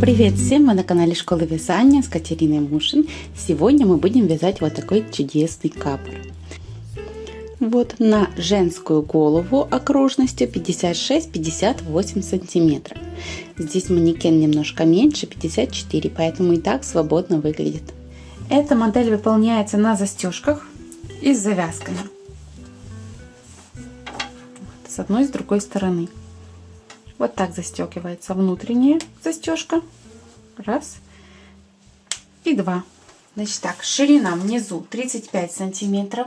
Привет всем! Мы на канале Школы Вязания с Катериной Мушин. Сегодня мы будем вязать вот такой чудесный капор. Вот на женскую голову окружностью 56-58 сантиметров. Здесь манекен немножко меньше, 54, поэтому и так свободно выглядит. Эта модель выполняется на застежках и с завязками. С одной и с другой стороны. Вот так застегивается внутренняя застежка. Раз. И два. Значит так, ширина внизу 35 сантиметров.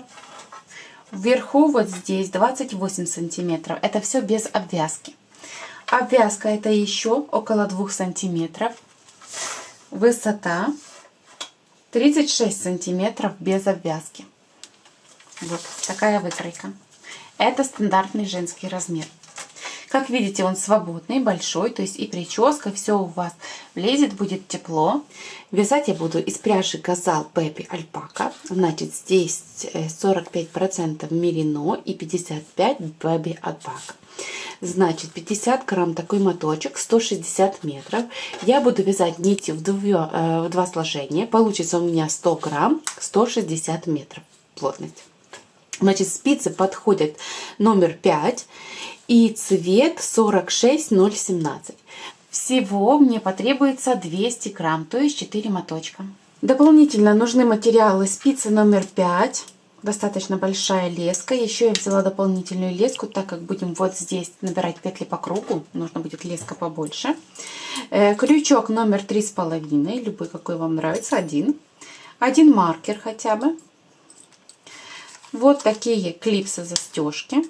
Вверху вот здесь 28 сантиметров. Это все без обвязки. Обвязка это еще около 2 сантиметров. Высота 36 сантиметров без обвязки. Вот такая выкройка. Это стандартный женский размер. Как видите, он свободный, большой, то есть и прическа, все у вас влезет, будет тепло. Вязать я буду из пряжи Газал Baby Альпака. Значит, здесь 45% мерино и 55% Baby Альпака. Значит, 50 грамм такой моточек, 160 метров. Я буду вязать нитью в два сложения. Получится у меня 100 грамм, 160 метров плотность. Значит, спицы подходят номер 5 и цвет 46017. Всего мне потребуется 200 грамм, то есть 4 моточка. Дополнительно нужны материалы: спицы номер 5, достаточно большая леска. Еще я взяла дополнительную леску, так как будем вот здесь набирать петли по кругу, нужно будет леска побольше. Крючок номер 3,5, любой, какой вам нравится, один маркер хотя бы. Вот такие клипсы-застежки,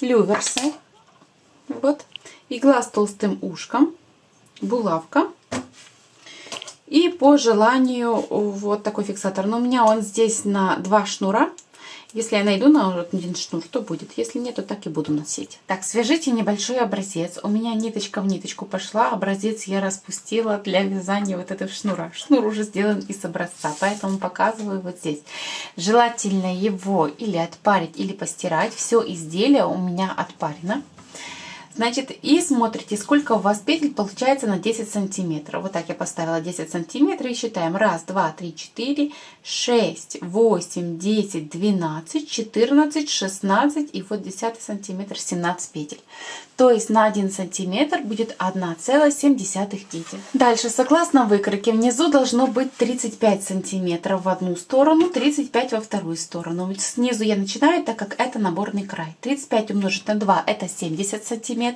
люверсы, вот, игла с толстым ушком, булавка и по желанию вот такой фиксатор. Но у меня он здесь на 2 шнура. Если я найду на один шнур, то будет. Если нет, то так и буду носить. Так, свяжите небольшой образец. У меня ниточка в ниточку пошла. Образец я распустила для вязания вот этого шнура. Шнур уже сделан из образца, поэтому показываю вот здесь. Желательно его или отпарить, или постирать. Все изделие у меня отпарено. Значит, и смотрите, сколько у вас петель получается на 10 сантиметров. Вот так я поставила 10 сантиметров и считаем. 1, 2, 3, 4, 6, 8, 10, 12, 14, 16 и вот 10 сантиметр 17 петель. То есть на 1 сантиметр будет 1,7 петель. Дальше, согласно выкройке, внизу должно быть 35 сантиметров в одну сторону, 35 во вторую сторону. Снизу я начинаю, так как это наборный край. 35 умножить на 2 это 70 сантиметров.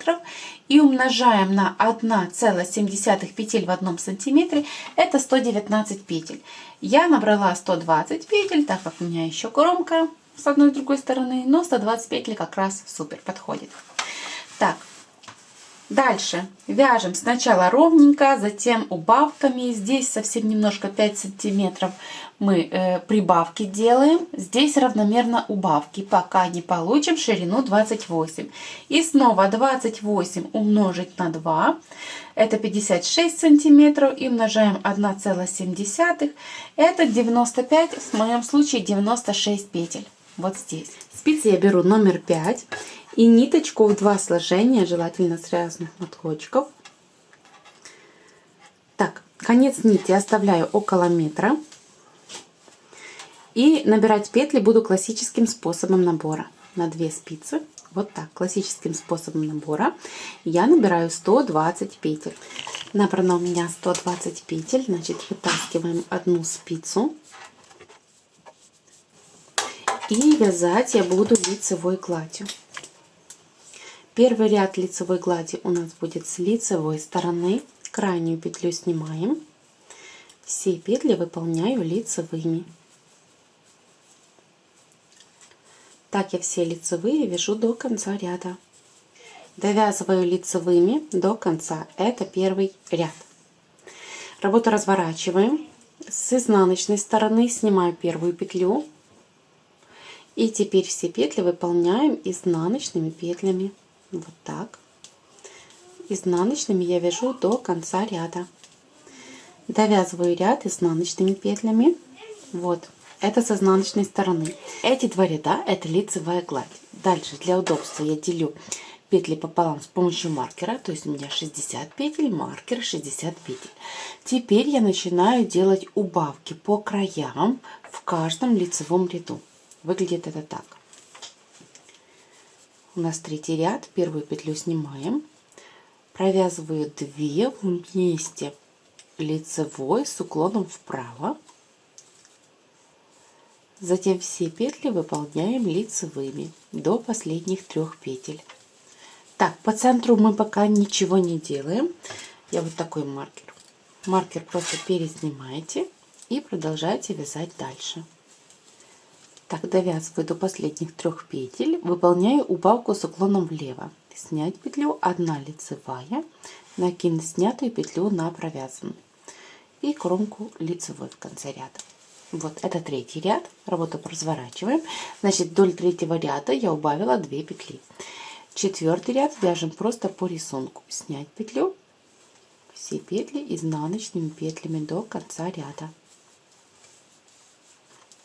И умножаем на 1,7 петель в 1 сантиметре, это 119 петель. Я набрала 120 петель, так как у меня еще кромка с одной и с другой стороны, но 120 петель как раз супер подходит. Так, дальше вяжем сначала ровненько, затем убавками. Здесь совсем немножко 5 сантиметров мы прибавки делаем. Здесь равномерно убавки, пока не получим ширину 28. И снова 28 умножить на 2. Это 56 сантиметров. И умножаем 1,7. Это 95, в моем случае 96 петель. Вот здесь. Спицы я беру номер 5. И ниточку в 2 сложения, желательно с разных моточков. Так, конец нити оставляю около метра. И набирать петли буду классическим способом набора. На 2 спицы. Вот так, классическим способом набора. Я набираю 120 петель. Набрано у меня 120 петель. Значит, вытаскиваем одну спицу. И вязать я буду лицевой гладью. Первый ряд лицевой глади у нас будет с лицевой стороны. Крайнюю петлю снимаем. Все петли выполняю лицевыми. Так я все лицевые вяжу до конца ряда. Довязываю лицевыми до конца. Это первый ряд. Работу разворачиваем. С изнаночной стороны снимаю первую петлю. И теперь все петли выполняем изнаночными петлями. Вот так. Изнаночными я вяжу до конца ряда. Довязываю ряд изнаночными петлями. Вот. Это с изнаночной стороны. Эти 2 ряда это лицевая гладь. Дальше для удобства я делю петли пополам с помощью маркера, то есть у меня 60 петель, маркер 60 петель. Теперь я начинаю делать убавки по краям в каждом лицевом ряду. Выглядит это так. У нас третий ряд, первую петлю снимаем, провязываю 2 вместе лицевой с уклоном вправо, затем все петли выполняем лицевыми до последних 3 петель. Так, по центру мы пока ничего не делаем. Я вот такой маркер. Маркер просто переснимаете и продолжаете вязать дальше. Так, довязываю до последних 3 петель, выполняю убавку с уклоном влево. Снять петлю, 1 лицевая, накинуть снятую петлю на провязанную и кромку лицевой в конце ряда. Вот это третий ряд, работу разворачиваем. Значит, вдоль третьего ряда я убавила 2 петли. Четвертый ряд вяжем просто по рисунку. Снять петлю, все петли изнаночными петлями до конца ряда.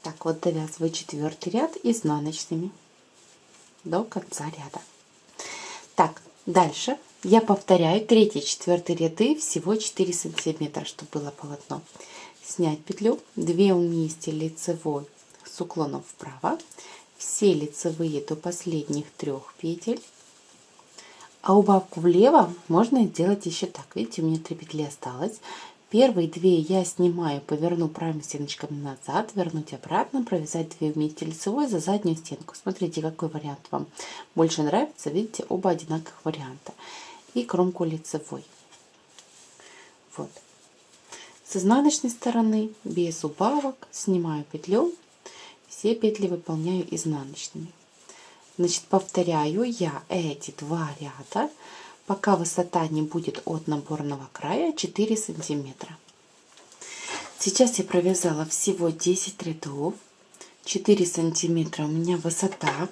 Так вот, довязываю 4 ряд изнаночными до конца ряда. Так, дальше я повторяю 3-4 ряды всего 4 сантиметра, чтобы было полотно. Снять петлю, 2 вместе лицевой с уклоном вправо, все лицевые до последних 3 петель. А убавку влево можно сделать еще так. Видите, у меня 3 петли осталось. Первые 2 я снимаю, поверну правыми стеночками назад, вернуть обратно, провязать 2 вместе лицевой за заднюю стенку. Смотрите, какой вариант вам больше нравится. Видите, оба одинаковых варианта. И кромку лицевой. Вот. С изнаночной стороны, без убавок, снимаю петлю, все петли выполняю изнаночными. Значит, повторяю я эти 2 ряда, пока высота не будет от наборного края 4 сантиметра. Сейчас я провязала всего 10 рядов, 4 сантиметра у меня высота,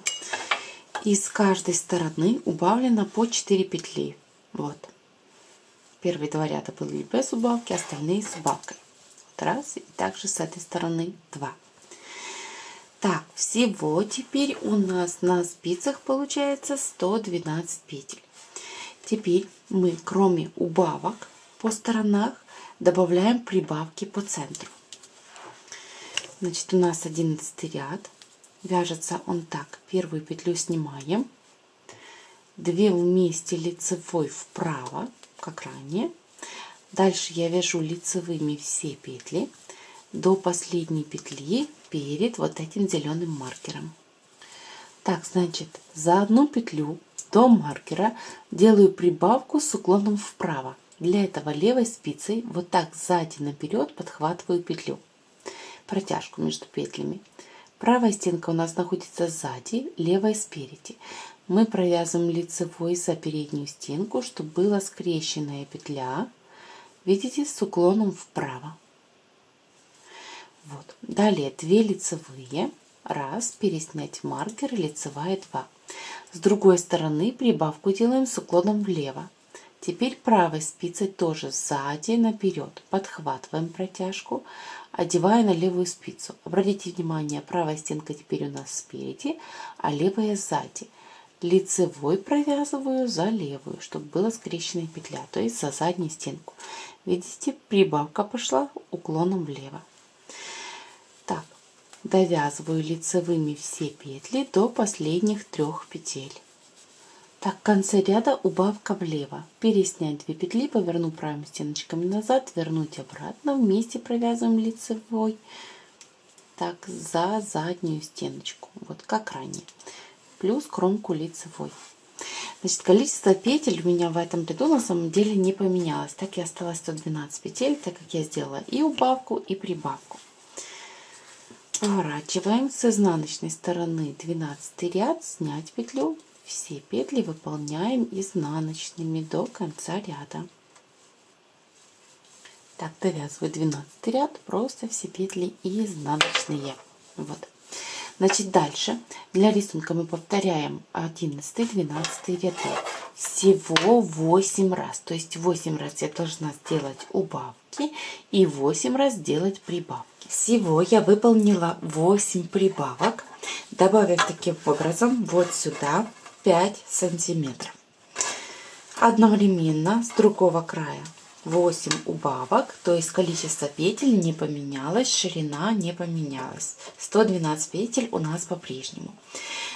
и с каждой стороны убавлено по 4 петли. Вот. Первые 2 ряда были без убавки, остальные с убавкой. Вот раз, и также с этой стороны 2. Так, всего теперь у нас на спицах получается 112 петель. Теперь мы, кроме убавок по сторонах, добавляем прибавки по центру. Значит, у нас 11 ряд. Вяжется он так. Первую петлю снимаем. 2 вместе лицевой вправо, как ранее. Дальше я вяжу лицевыми все петли до последней петли перед вот этим зеленым маркером. Так, значит, за одну петлю до маркера делаю прибавку с уклоном вправо. Для этого левой спицей вот так сзади наперед подхватываю петлю, протяжку между петлями. Правая стенка у нас находится сзади, левая спереди. Мы провязываем лицевой за переднюю стенку, чтобы была скрещенная петля, видите, с уклоном вправо. Вот. Далее 2 лицевые, раз, переснять маркер, лицевая 2. С другой стороны прибавку делаем с уклоном влево. Теперь правой спицей тоже сзади наперед подхватываем протяжку, одевая на левую спицу. Обратите внимание, правая стенка теперь у нас спереди, а левая сзади. Лицевой провязываю за левую, чтобы была скрещенная петля, то есть за заднюю стенку. Видите, прибавка пошла уклоном влево. Так, довязываю лицевыми все петли до последних 3 петель. Так, в конце ряда убавка влево. Переснять 2 петли, поверну правыми стеночками назад, вернуть обратно, вместе провязываем лицевой. Так, за заднюю стеночку, вот как ранее. Плюс кромку лицевой. Значит, количество петель у меня в этом ряду на самом деле не поменялось. Так и осталось 112 петель, так как я сделала и убавку, и прибавку. Поворачиваем с изнаночной стороны 12 ряд, снять петлю. Все петли выполняем изнаночными до конца ряда. Так, довязываю 12 ряд, просто все петли изнаночные. Вот. Значит, дальше для рисунка мы повторяем 11-12 ряды. Всего 8 раз. То есть 8 раз я должна сделать убавки и 8 раз сделать прибавки. Всего я выполнила 8 прибавок, добавив таким образом вот сюда 5 сантиметров. Одновременно с другого края 8 убавок, то есть количество петель не поменялось, ширина не поменялась. 112 петель у нас по-прежнему.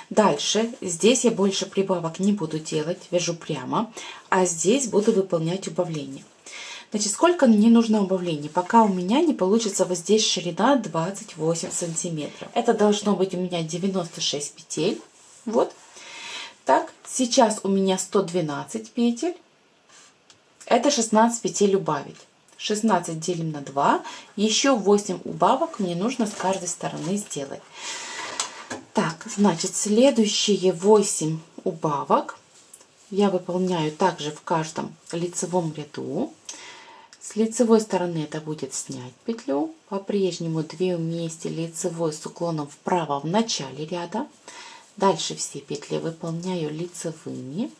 Дальше, здесь я больше прибавок не буду делать, вяжу прямо, а здесь буду выполнять убавление. Значит, сколько мне нужно убавлений? Пока у меня не получится вот здесь ширина 28 сантиметров. Это должно быть у меня 96 петель. Вот. Так, сейчас у меня 112 петель. Это 16 петель убавить. 16 делим на 2. Еще 8 убавок мне нужно с каждой стороны сделать. Так, значит, следующие 8 убавок я выполняю также в каждом лицевом ряду. С лицевой стороны это будет снять петлю. По-прежнему 2 вместе лицевой с уклоном вправо в начале ряда. Дальше все петли выполняю лицевыми.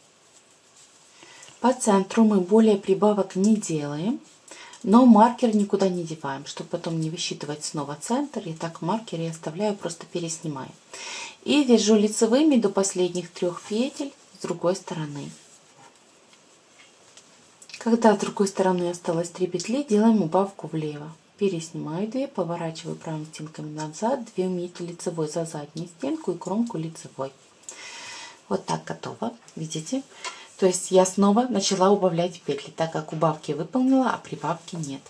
По центру мы более прибавок не делаем, но маркер никуда не деваем, чтобы потом не высчитывать снова центр. И так маркер я оставляю, просто переснимаю. И вяжу лицевыми до последних 3 петель с другой стороны. Когда с другой стороны осталось 3 петли, делаем убавку влево. Переснимаю 2, поворачиваю правыми стенками назад, 2 вместе лицевой за заднюю стенку и кромку лицевой. Вот так готово, видите? То есть я снова начала убавлять петли, так как убавки выполнила, а прибавки нет.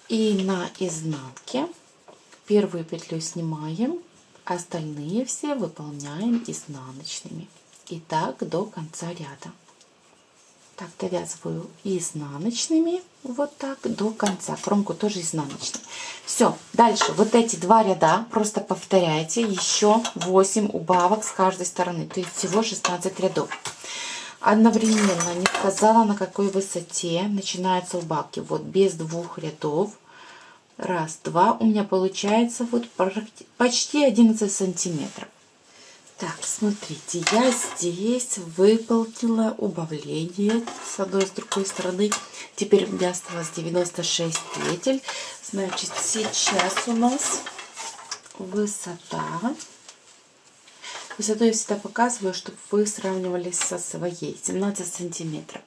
И на изнанке первую петлю снимаем, остальные все выполняем изнаночными. И так до конца ряда. Так, довязываю изнаночными, вот так до конца. Кромку тоже изнаночной. Все, дальше вот эти 2 ряда просто повторяйте. Еще 8 убавок с каждой стороны. То есть всего 16 рядов. Одновременно не сказала, на какой высоте начинаются убавки. Вот без 2 рядов. Раз, 2. У меня получается вот почти 11 сантиметров. Так, смотрите, я здесь выполнила убавление с одной и с другой стороны. Теперь у меня осталось 96 петель. Значит, сейчас у нас высота. Высоту я всегда показываю, чтобы вы сравнивались со своей. 17 сантиметров.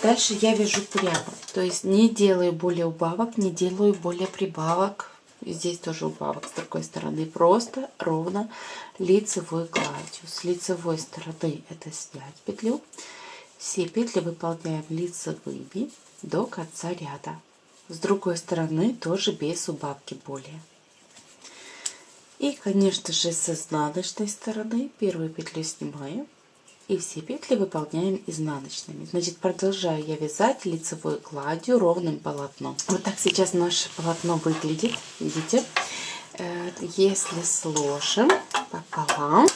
Дальше я вяжу прямо. То есть не делаю более убавок, не делаю более прибавок. Здесь тоже убавок с другой стороны. Просто ровно лицевой гладью. С лицевой стороны это снять петлю. Все петли выполняем лицевыми до конца ряда. С другой стороны тоже без убавки более. И, конечно же, с изнаночной стороны первую петлю снимаю. И все петли выполняем изнаночными. Значит, продолжаю я вязать лицевой гладью ровным полотном. Вот так сейчас наше полотно выглядит. Видите? Если сложим пополам,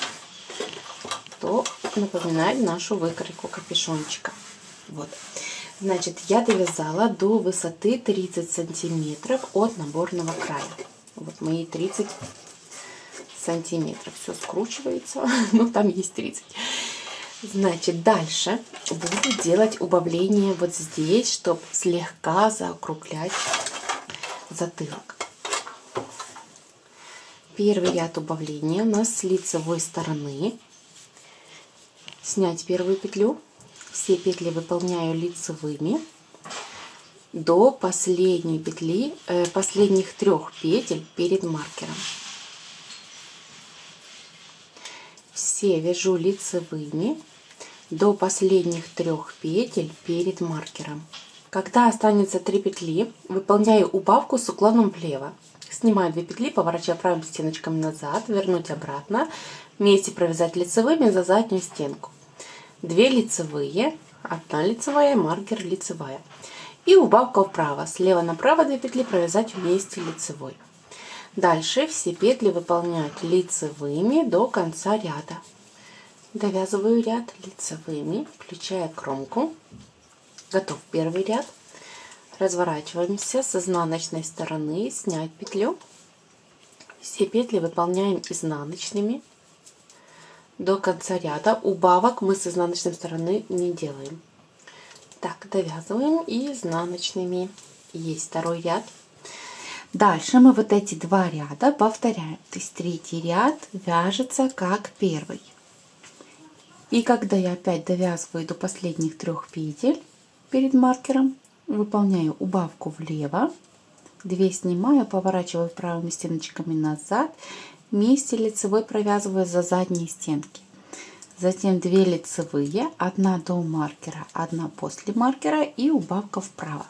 то напоминает нашу выкройку капюшончика. Вот. Значит, я довязала до высоты 30 сантиметров от наборного края. Вот мои 30 сантиметров. Все скручивается, но там есть 30. Значит, дальше буду делать убавление вот здесь, чтобы слегка заокруглять затылок. Первый ряд убавления у нас с лицевой стороны. Снять первую петлю. Все петли выполняю лицевыми до последней петли, последних 3 петель перед маркером. Все вяжу лицевыми до последних 3 петель перед маркером. Когда останется 3 петли, выполняю убавку с уклоном влево. Снимаю 2 петли, поворачиваю правыми стеночками назад, вернуть обратно, вместе провязать лицевыми за заднюю стенку. 2 лицевые, 1 лицевая, маркер лицевая. И убавка вправо. Слева направо 2 петли провязать вместе лицевой. Дальше все петли выполнять лицевыми до конца ряда. Довязываю ряд лицевыми, включая кромку. Готов первый ряд. Разворачиваемся с изнаночной стороны, снять петлю. Все петли выполняем изнаночными до конца ряда. Убавок мы с изнаночной стороны не делаем. Так, довязываем и изнаночными. Есть второй ряд. Дальше мы вот эти 2 ряда повторяем. То есть 3-й ряд вяжется как первый. И когда я опять довязываю до последних 3 петель перед маркером, выполняю убавку влево, 2 снимаю, поворачиваю правыми стеночками назад, вместе лицевой провязываю за задние стенки. Затем 2 лицевые, 1 до маркера, 1 после маркера и убавка вправо.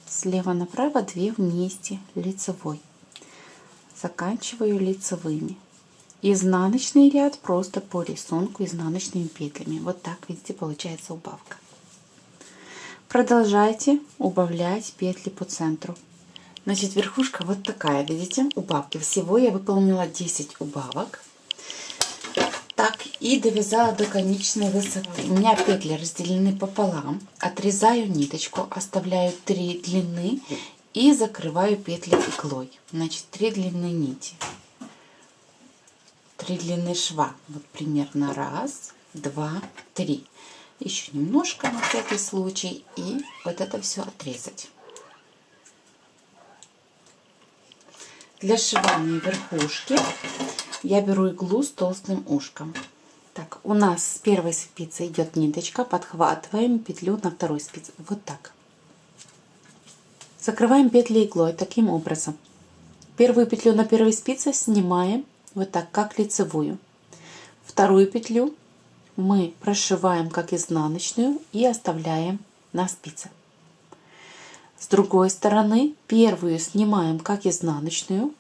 Слева направо 2 вместе лицевой. Заканчиваю лицевыми. Изнаночный ряд просто по рисунку изнаночными петлями. Вот так, видите, получается убавка. Продолжайте убавлять петли по центру. Значит, верхушка вот такая, видите, убавки. Всего я выполнила 10 убавок. Так, и довязала до конечной высоты. У меня петли разделены пополам. Отрезаю ниточку, оставляю 3 длины и закрываю петли иглой. Значит, 3 длины нити. 3 длины шва. Вот примерно 1, 2, 3. Еще немножко на всякий случай. И вот это все отрезать. Для сшивания верхушки я беру иглу с толстым ушком. Так, у нас с первой спицы идет ниточка, подхватываем петлю на второй спице. Вот так. Закрываем петли иглой таким образом. Первую петлю на первой спице снимаем вот так, как лицевую. Вторую петлю мы прошиваем как изнаночную и оставляем на спице. С другой стороны первую снимаем как изнаночную,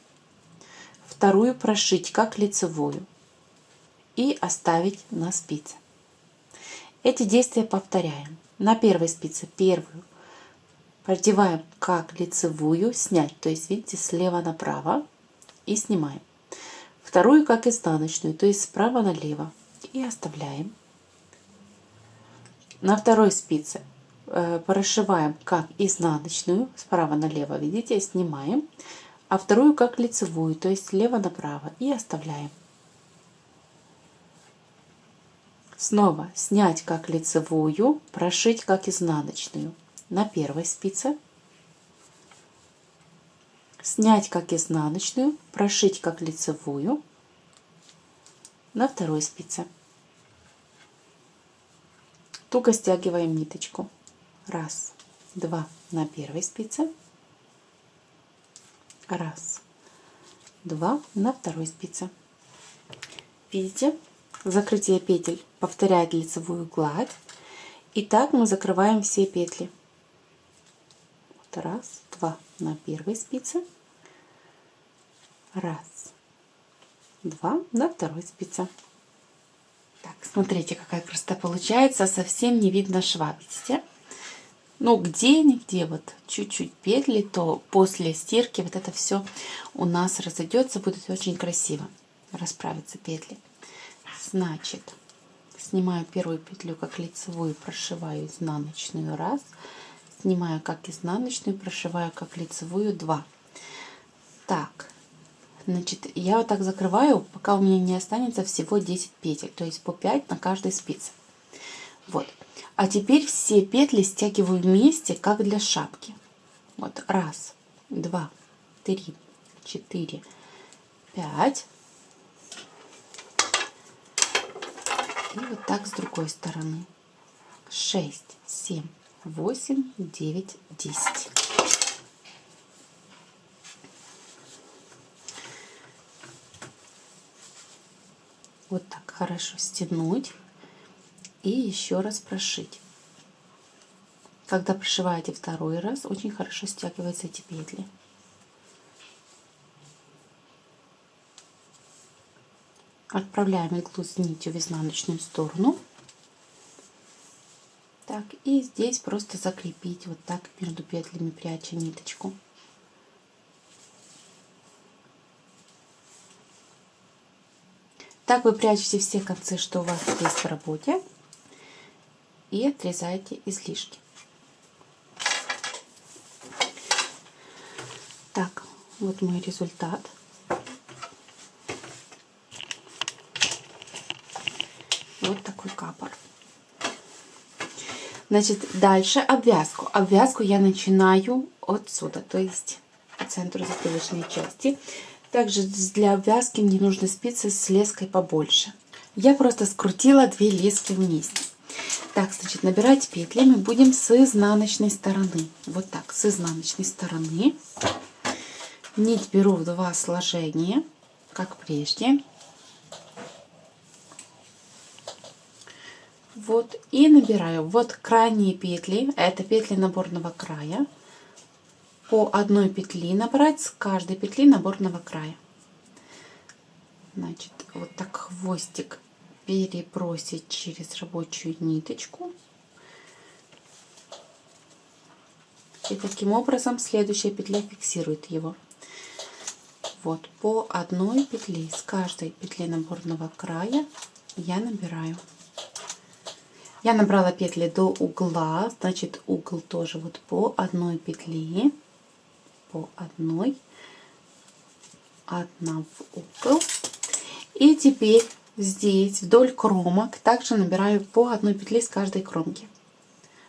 вторую прошить как лицевую и оставить на спице. Эти действия повторяем. На первой спице первую продеваем как лицевую, снять, то есть видите, слева направо и снимаем. Вторую как изнаночную, то есть справа налево и оставляем. На второй спице прошиваем как изнаночную, справа налево, видите, снимаем, а вторую как лицевую, то есть слева направо и оставляем. Снова снять как лицевую, прошить как изнаночную на первой спице, снять как изнаночную, прошить как лицевую на второй спице. Туго стягиваем ниточку. 1, 2 на первой спице, 1, 2 на второй спице. Видите, закрытие петель повторяет лицевую гладь. И так мы закрываем все петли. 1, 2 на первой спице, 1, 2 на второй спице. Так, смотрите, какая красота получается. Совсем не видно шва, видите? Ну, где-нигде вот чуть-чуть петли, то после стирки вот это все у нас разойдется, будет очень красиво расправиться петли. Значит, снимаю первую петлю как лицевую, прошиваю изнаночную 1, снимаю как изнаночную, прошиваю как лицевую 2. Так, значит, я вот так закрываю, пока у меня не останется всего 10 петель, то есть по 5 на каждой спице. Вот. А теперь все петли стягиваю вместе, как для шапки. Вот 1, 2, 3, 4, 5. И вот так с другой стороны. 6, 7, 8, 9, 10. Вот так хорошо стянуть и еще раз прошить. Когда прошиваете второй раз, очень хорошо стягиваются эти петли. Отправляем иглу с нитью в изнаночную сторону. Так, и здесь просто закрепить вот так между петлями, пряча ниточку. Так вы прячете все концы, что у вас есть в работе, и отрезаете излишки. Так, вот мой результат. Вот такой капор. Значит, дальше обвязку. Обвязку я начинаю отсюда, то есть по центру затылочной части. Также для обвязки мне нужны спицы с леской побольше. Я просто скрутила 2 лески вместе. Так, значит, набирать петли мы будем с изнаночной стороны. Вот так, с изнаночной стороны. Нить беру в 2 сложения, как прежде. Вот, и набираю. Вот крайние петли, это петли наборного края. По одной петли набрать с каждой петли наборного края. Значит, вот так хвостик перебросить через рабочую ниточку. И таким образом следующая петля фиксирует его. Вот по одной петле с каждой петли наборного края я набираю. Я набрала петли до угла, значит угол тоже вот по одной петле, по одной, одна в угол. И теперь здесь вдоль кромок также набираю по одной петле с каждой кромки.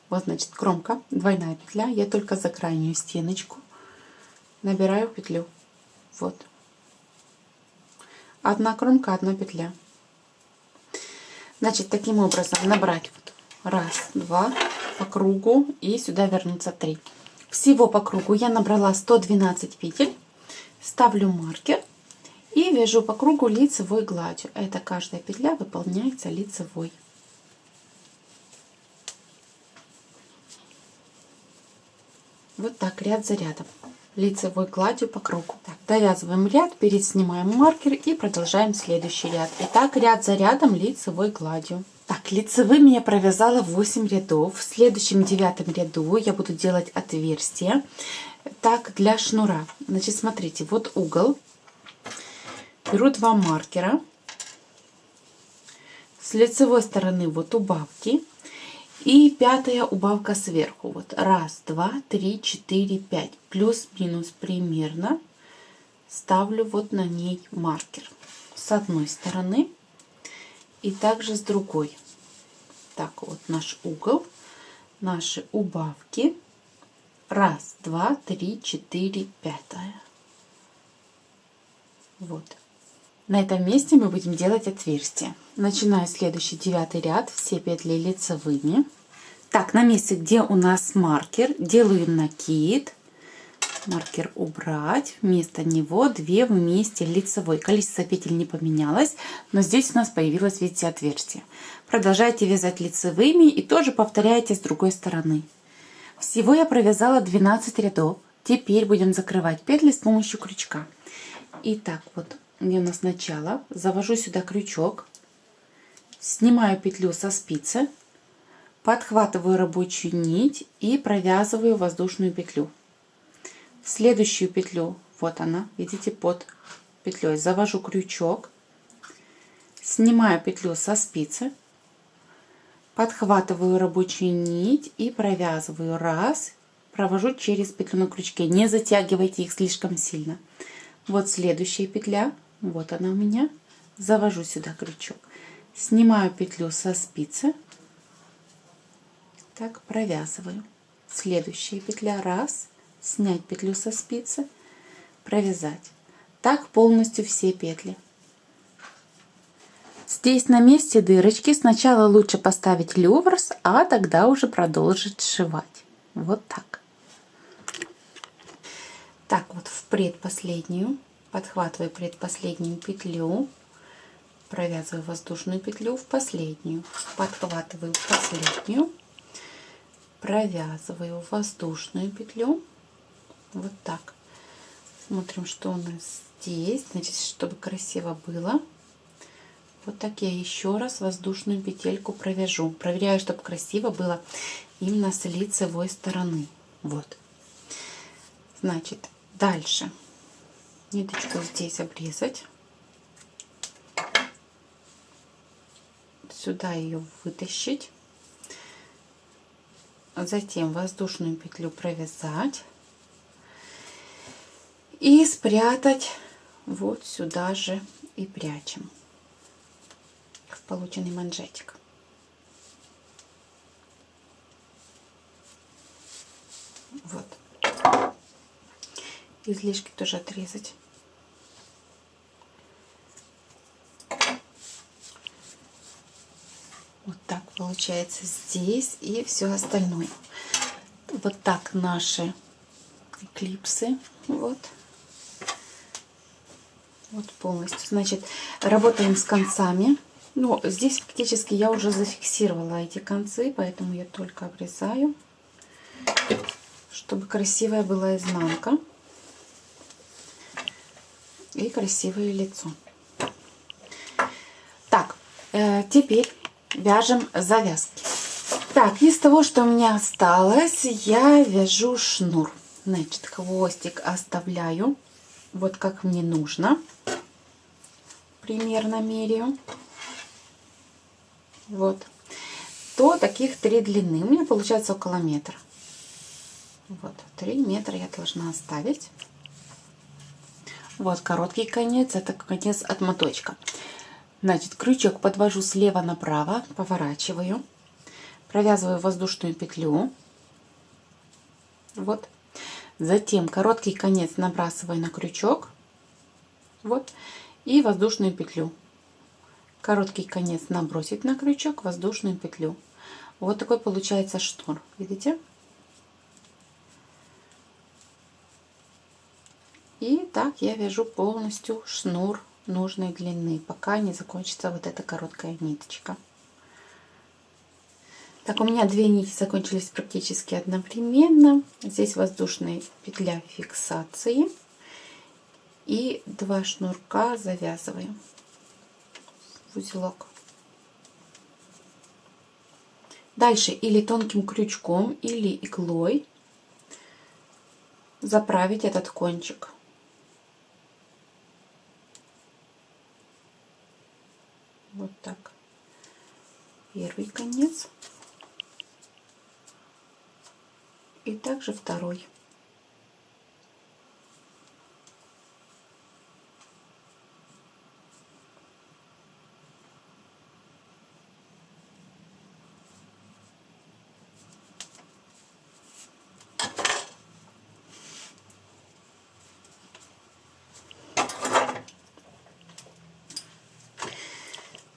Вот, значит, кромка, двойная петля, я только за крайнюю стеночку набираю петлю. Вот. Одна кромка, одна петля. Значит, таким образом набрать вот раз, два по кругу и сюда вернуться 3. Всего по кругу я набрала 112 петель. Ставлю маркер и вяжу по кругу лицевой гладью. Это каждая петля выполняется лицевой. Вот так, ряд за рядом, лицевой гладью по кругу. Так, довязываем ряд, снимаем маркер и продолжаем следующий ряд. Итак, ряд за рядом лицевой гладью. Так, лицевыми я провязала 8 рядов. В следующем 9 ряду я буду делать отверстия. Так, для шнура. Значит, смотрите, вот угол. Беру 2 маркера. С лицевой стороны вот убавки. И 5-я убавка сверху. Вот 1, 2, 3, 4, 5. Плюс-минус примерно ставлю вот на ней маркер. С одной стороны и также с другой. Так, вот наш угол, наши убавки. 1, 2, 3, 4, 5. Вот. На этом месте мы будем делать отверстие. Начинаю следующий 9 ряд, все петли лицевыми. Так, на месте, где у нас маркер, делаю накид. Маркер убрать. Вместо него 2 вместе лицевой. Количество петель не поменялось, но здесь у нас появилось, видите, отверстие. Продолжайте вязать лицевыми и тоже повторяйте с другой стороны. Всего я провязала 12 рядов. Теперь будем закрывать петли с помощью крючка. Итак, вот где у нас начало, завожу сюда крючок, снимаю петлю со спицы, подхватываю рабочую нить и провязываю воздушную петлю. В следующую петлю, вот она, видите, под петлей, завожу крючок, снимаю петлю со спицы, подхватываю рабочую нить и провязываю. Раз, провожу через петлю на крючке, не затягивайте их слишком сильно. Вот следующая петля, вот она у меня, завожу сюда крючок, снимаю петлю со спицы, так провязываю. Следующая петля, раз, снять петлю со спицы, провязать. Так полностью все петли. Здесь на месте дырочки сначала лучше поставить люверс, а тогда уже продолжить сшивать. Вот так. Так, вот в предпоследнюю, подхватываю предпоследнюю петлю, провязываю воздушную петлю в последнюю, подхватываю последнюю, провязываю воздушную петлю, вот так. Смотрим, что у нас здесь, значит, чтобы красиво было. Вот так я еще раз воздушную петельку провяжу. Проверяю, чтобы красиво было именно с лицевой стороны. Вот. Значит, дальше ниточку здесь обрезать. Сюда ее вытащить. Затем воздушную петлю провязать. И спрятать вот сюда же и прячем в полученный манжетик. Вот. Излишки тоже отрезать. получается здесь и все остальное. Вот так наши клипсы. Вот. Вот полностью. Значит, работаем с концами. Ну, здесь фактически я уже зафиксировала эти концы, поэтому я только обрезаю, чтобы красивая была изнанка и красивое лицо. Так, теперь вяжем завязки. Так, из того, что у меня осталось, я вяжу шнур. Значит, хвостик оставляю вот как мне нужно. Примерно меряю. Вот. То таких 3 длины. У меня получается около метра. Вот, 3 метра я должна оставить. Вот короткий конец, это конец от моточка. Значит, крючок подвожу слева направо, поворачиваю, провязываю воздушную петлю. Вот. Затем короткий конец набрасываю на крючок. Вот. И воздушную петлю. Короткий конец набросить на крючок, воздушную петлю. Вот такой получается шнур. Видите? И так я вяжу полностью шнур нужной длины, пока не закончится вот эта короткая ниточка. Так, у меня 2 нити закончились практически одновременно. Здесь воздушная петля фиксации. И 2 шнурка завязываем в узелок. Дальше или тонким крючком, или иглой заправить этот кончик. Вот так. Первый конец. И также второй.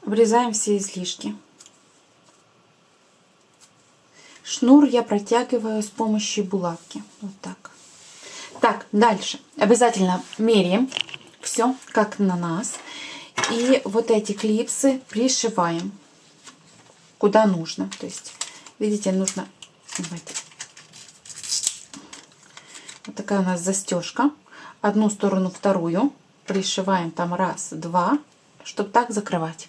Обрезаем все излишки. Шнур я протягиваю с помощью булавки. Вот так. Так, дальше. Обязательно меряем все как на нас. И вот эти клипсы пришиваем куда нужно. То есть, видите, нужно... Давайте. Вот такая у нас застежка. Одну сторону, вторую. Пришиваем там 1, 2, чтобы так закрывать.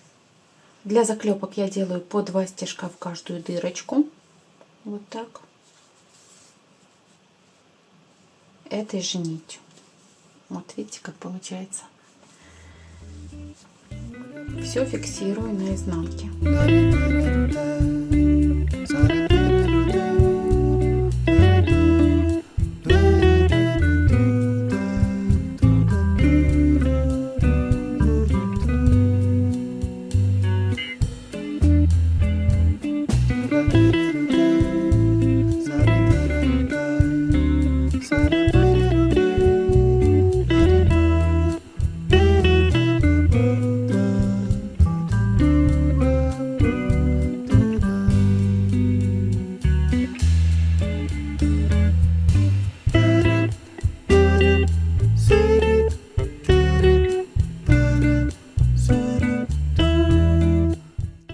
Для заклепок я делаю по 2 стежка в каждую дырочку. Вот так. Этой же нитью. Вот видите, как получается. Все фиксирую на изнанке.